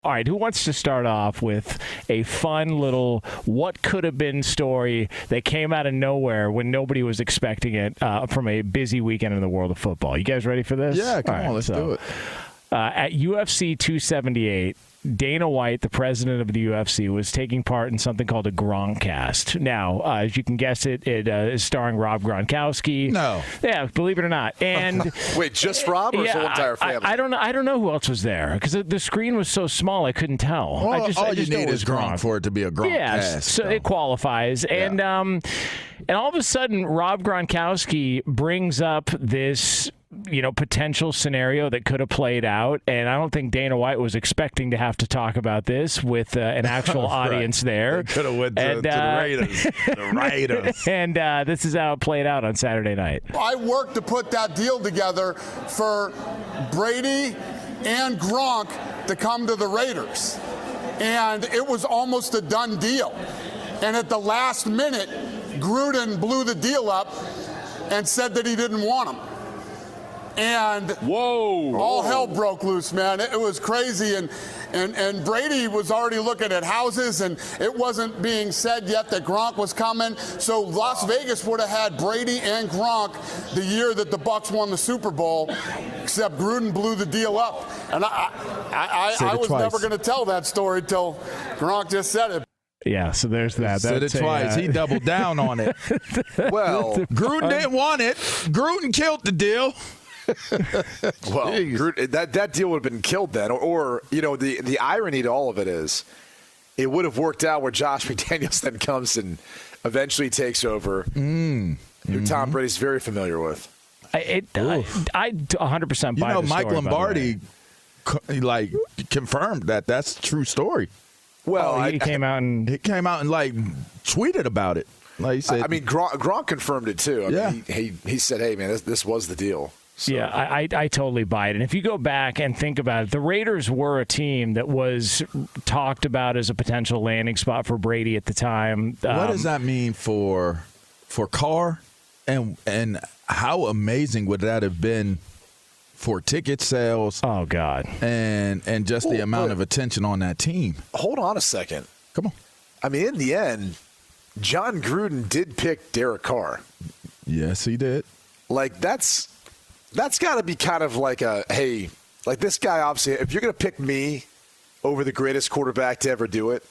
All right, who wants to start off with a fun little what could have been story that came out of nowhere when nobody was expecting it from a busy weekend in the world of football? You guys ready for this? Yeah, come on, let's do it. At UFC 278, Dana White, the president of the UFC, was taking part in something called a Gronkcast. Now, as you can guess, it is starring Rob Gronkowski. No. Yeah, believe it or not. And wait, just Rob or his whole entire family? I don't know. I don't know who else was there because the screen was so small I couldn't tell. Well, I just all know you need it was is Gronk for it to be a Gronkcast. Yeah, so it qualifies. Yeah. And all of a sudden, Rob Gronkowski brings up this potential scenario that could have played out. And I don't think Dana White was expecting to have to talk about this with an actual audience there. They could have went to the Raiders. The Raiders. And this is how it played out on Saturday night. I worked to put that deal together for Brady and Gronk to come to the Raiders. And it was almost a done deal. And at the last minute, Gruden blew the deal up and said that he didn't want him. And all hell broke loose, man. It was crazy. And Brady was already looking at houses, and it wasn't being said yet that Gronk was coming. So Las Vegas would have had Brady and Gronk the year that the Bucs won the Super Bowl, except Gruden blew the deal up. And I was never going to tell that story till Gronk just said it. Yeah, so there's that. Said it twice. He doubled down on it. Well, Gruden didn't want it. Gruden killed the deal. Well, that deal would have been killed then. Or the irony to all of it is it would have worked out where Josh McDaniels then comes and eventually takes over, who Tom Brady's very familiar with. I 100% buy the story, Mike Lombardi confirmed that that's a true story. Well, he came out and tweeted about it. Like he said, Gronk confirmed it too. I mean, he said, "Hey, man, this was the deal." So. Yeah, I totally buy it. And if you go back and think about it, the Raiders were a team that was talked about as a potential landing spot for Brady at the time. What does that mean for Carr? And how amazing would that have been for ticket sales? Oh, God. And just the amount of attention on that team. Hold on a second. Come on. I mean, in the end, John Gruden did pick Derek Carr. Yes, he did. Like, that's got to be kind of like this guy, obviously, if you're going to pick me over the greatest quarterback to ever do it,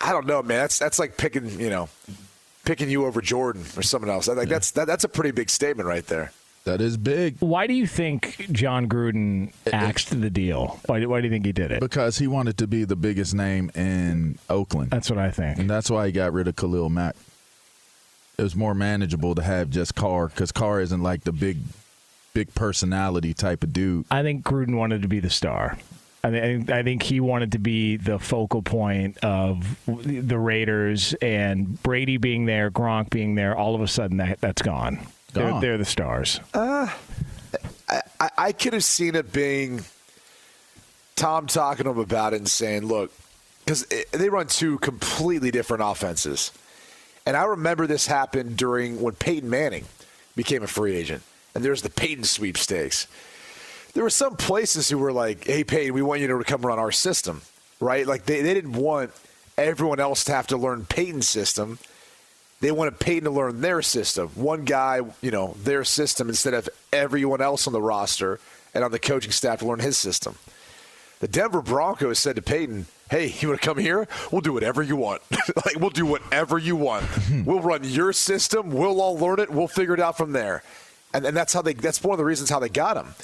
I don't know, man. That's like picking you over Jordan or someone else. That's a pretty big statement right there. That is big. Why do you think John Gruden axed the deal? Why do you think he did it? Because he wanted to be the biggest name in Oakland. That's what I think. And that's why he got rid of Khalil Mack. It was more manageable to have just Carr because Carr isn't like the big personality type of dude. I think Gruden wanted to be the star. I think he wanted to be the focal point of the Raiders, and Brady being there, Gronk being there, all of a sudden that's gone. They're the stars. I could have seen it being Tom talking to him about it and saying, look, because they run two completely different offenses. And I remember this happened when Peyton Manning became a free agent. And there's the Peyton sweepstakes. There were some places who were like, hey, Peyton, we want you to come run our system, right? Like they didn't want everyone else to have to learn Peyton's system. They wanted Peyton to learn their system. One guy, their system instead of everyone else on the roster and on the coaching staff to learn his system. The Denver Broncos said to Peyton, hey, you want to come here? We'll do whatever you want. We'll do whatever you want. We'll run your system. We'll all learn it. We'll figure it out from there. And that's one of the reasons how they got him.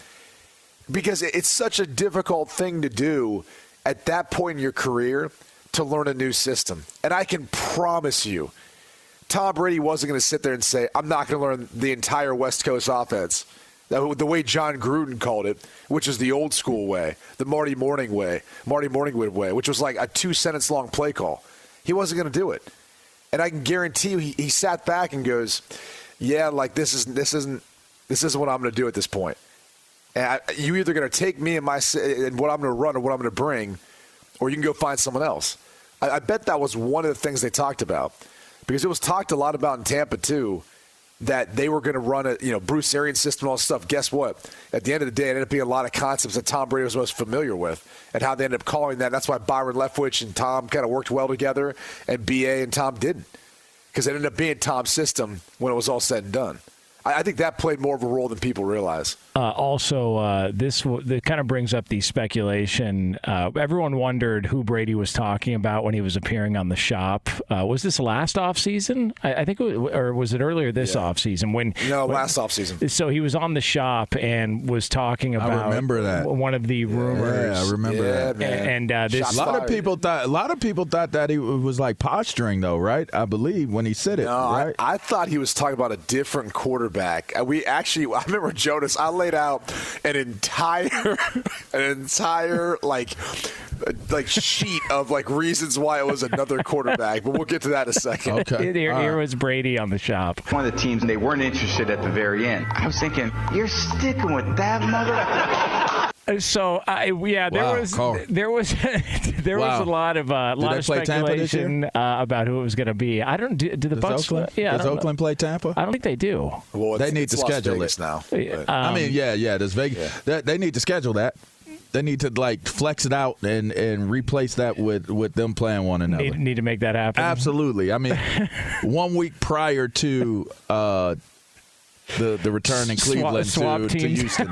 Because it's such a difficult thing to do at that point in your career to learn a new system. And I can promise you, Tom Brady wasn't going to sit there and say, I'm not going to learn the entire West Coast offense. The way John Gruden called it, which is the old school way, the Marty Morningwood way, which was like a 2-sentence long play call. He wasn't going to do it. And I can guarantee you he sat back and goes, yeah, like this isn't what I'm going to do at this point. And you either going to take me and what I'm going to run or what I'm going to bring, or you can go find someone else. I bet that was one of the things they talked about. Because it was talked a lot about in Tampa, too. that they were going to run a Bruce Arians system and all this stuff. Guess what? At the end of the day, it ended up being a lot of concepts that Tom Brady was most familiar with, and how they ended up calling that. That's why Byron Leftwich and Tom kind of worked well together, and BA and Tom didn't, because it ended up being Tom's system when it was all said and done. I think that played more of a role than people realize. This kind of brings up the speculation. Everyone wondered who Brady was talking about when he was appearing on The Shop. Was this last offseason? I think, or was it earlier this offseason? Last offseason. So he was on The Shop and was talking about. I remember that. One of the rumors. Yeah, I remember that. Man. And this, a lot of people thought that he was like posturing, though, right? I believe when he said it. Right? I thought he was talking about a different quarterback. I remember Jonas. I laid out an entire sheet of reasons why it was another quarterback, but we'll get to that in a second. Okay. Here was Brady on The Shop. One of the teams, they weren't interested at the very end. I was thinking, you're sticking with that mother. So there was a lot of speculation about who it was going to be. I don't. Do the Bucs? Oakland? Does Oakland play Tampa? I don't think they do. Well, they need to schedule Vegas it now. Does Vegas? Yeah. They need to schedule that. They need to flex it out and replace that with them playing one another. Need to make that happen. Absolutely. I mean, 1 week prior to the return in Cleveland to Houston.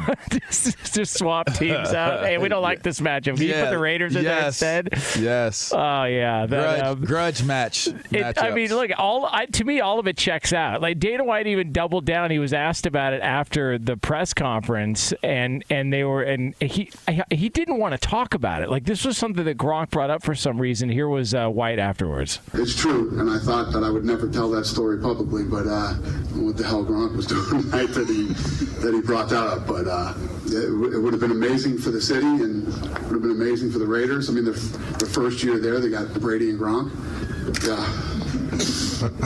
just swap teams out. Hey, we don't like this matchup. Can you put the Raiders in there instead? Yes. Oh, yeah. Grudge match. I mean, look, to me, all of it checks out. Like, Dana White even doubled down. He was asked about it after the press conference, and he didn't want to talk about it. Like, this was something that Gronk brought up for some reason. Here was White afterwards. It's true, and I thought that I would never tell that story publicly, but what the hell Gronk was doing tonight that he brought that up. But it would have been amazing for the city, and would have been amazing for the Raiders. I mean, the first year there, they got Brady and Gronk. Yeah,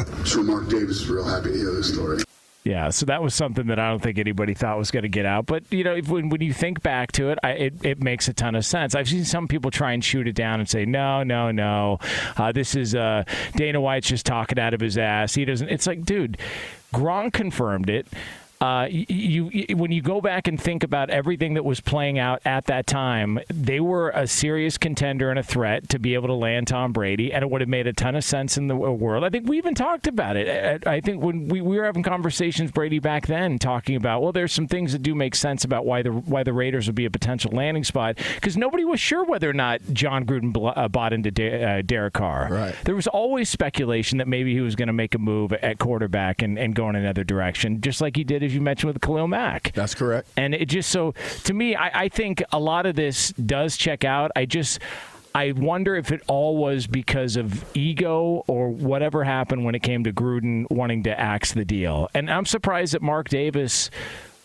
I'm sure Mark Davis is real happy to hear this story. Yeah, so that was something that I don't think anybody thought was going to get out. But, when you think back to it, it makes a ton of sense. I've seen some people try and shoot it down and say, no. This is Dana White's just talking out of his ass. He doesn't. It's like, dude, Gronk confirmed it. When you go back and think about everything that was playing out at that time, they were a serious contender and a threat to be able to land Tom Brady, and it would have made a ton of sense in the world. I think we even talked about it. I think when we were having conversations, Brady, back then, talking about, well, there's some things that do make sense about why the Raiders would be a potential landing spot, because nobody was sure whether or not John Gruden bought into Derek Carr. Right. There was always speculation that maybe he was going to make a move at quarterback and go in another direction, just like he did, as you mentioned, with Khalil Mack. That's correct. And it just, so to me, I think a lot of this does check out. I wonder if it all was because of ego or whatever happened when it came to Gruden wanting to axe the deal. And I'm surprised that Mark Davis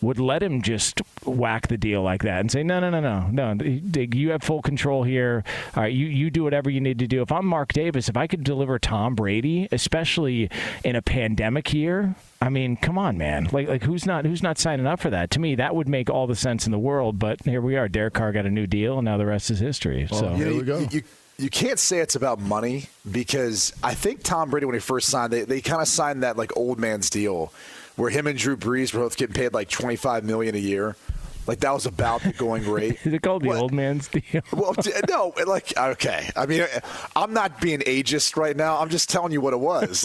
would let him just whack the deal like that and say, no, you have full control here. All right, you do whatever you need to do. If I'm Mark Davis, if I could deliver Tom Brady, especially in a pandemic year, I mean, come on, man. Like who's not signing up for that? To me, that would make all the sense in the world. But here we are. Derek Carr got a new deal, and now the rest is history. Well, so here we go. You can't say it's about money, because I think Tom Brady, when he first signed, they kind of signed that old man's deal, where him and Drew Brees were both getting paid $25 million a year. That was about the going rate. Is it called the old man's deal? Well, no, okay. I mean, I'm not being ageist right now. I'm just telling you what it was.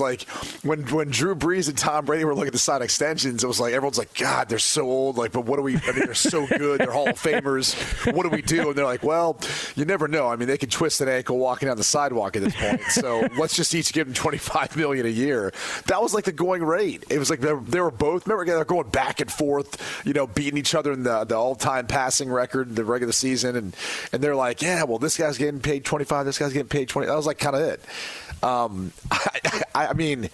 When Drew Brees and Tom Brady were looking to sign extensions, it was everyone's like, God, they're so old. But what do we? I mean, they're so good. They're Hall of Famers. What do we do? And they're like, well, you never know. I mean, they could twist an ankle walking down the sidewalk at this point. So let's just each give them $25 million a year. That was the going rate. It was they were both. Remember, they're going back and forth, beating each other in the all-time passing record, the regular season, and they're like, yeah, well, this guy's getting paid 25, this guy's getting paid 20. That was kind of it. I mean,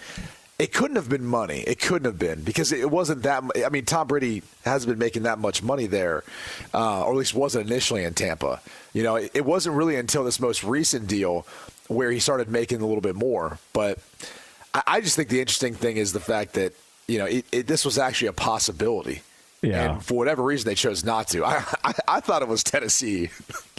it couldn't have been money. It couldn't have been, because it wasn't that. I mean, Tom Brady hasn't been making that much money there, or at least wasn't initially in Tampa. It wasn't really until this most recent deal where he started making a little bit more. But I just think the interesting thing is the fact that this was actually a possibility. Yeah. And for whatever reason, they chose not to. I thought it was Tennessee.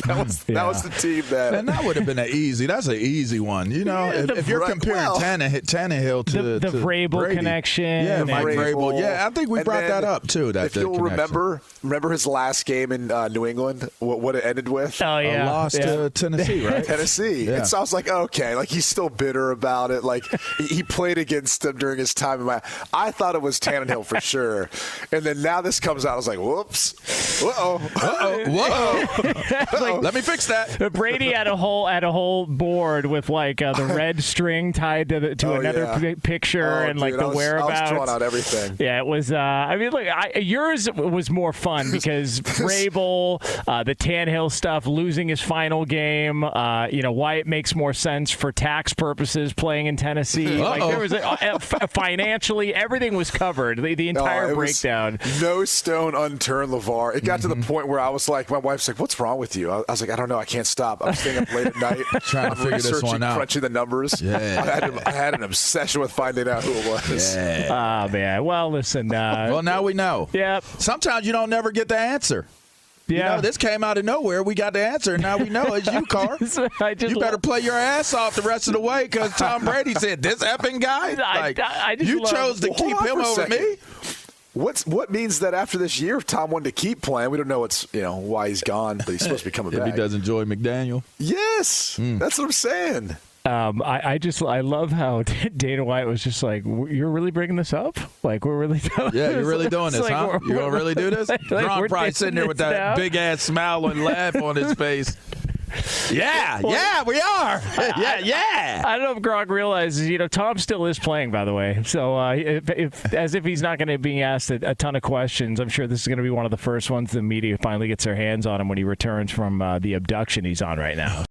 That was the team that. And that would have been that's an easy one. You know, if you're comparing Tannehill to the Vrabel Brady. connection. Yeah, Mike Vrabel. Yeah, I think we brought that up too. If you'll remember his last game in New England, what it ended with? Oh, yeah. A loss to Tennessee, right? Tennessee. Yeah. And so I was like, okay, like he's still bitter about it. Like he played against them during his time. I thought it was Tannehill for sure. And then now this comes out. I was like, whoops. Uh-oh. Whoa. Let me fix that. Brady had a whole board with like the red string tied to another picture and like the whereabouts. I was drawing out everything. Yeah, it was. I mean, look, yours was more fun because Vrabel, the Tannehill stuff, losing his final game. Why it makes more sense for tax purposes playing in Tennessee. Like there was financially everything was covered. The entire breakdown. No stone unturned, LeVar. It got to the point where I was like, my wife's like, "What's wrong with you?" I was like, "I don't know. I can't stop. I'm staying up late at night trying to figure this one out, crunching the numbers." Yeah. I had an obsession with finding out who it was. Yeah. Oh man. Well, listen. Well, now we know. Yeah. Sometimes you don't never get the answer. Yeah. You know, this came out of nowhere. We got the answer, and now we know it's you, Carr. You better play your ass off the rest of the way because Tom Brady said, this effing guy? You chose to keep him over me? What means that after this year, if Tom wanted to keep playing, we don't know why he's gone, but he's supposed to be coming back. If he doesn't enjoy McDaniel. Yes, that's what I'm saying. I love how Dana White was just like, "You're really bringing this up? Like we're really doing Yeah, you're really doing this, like, huh? You're gonna really do this?" Gronk probably sitting there with that big ass smile and laugh on his face. Yeah, we are. Yeah. I don't know if Gronk realizes, Tom still is playing, by the way. So if he's not going to be asked a ton of questions, I'm sure this is going to be one of the first ones the media finally gets their hands on him when he returns from the abduction he's on right now.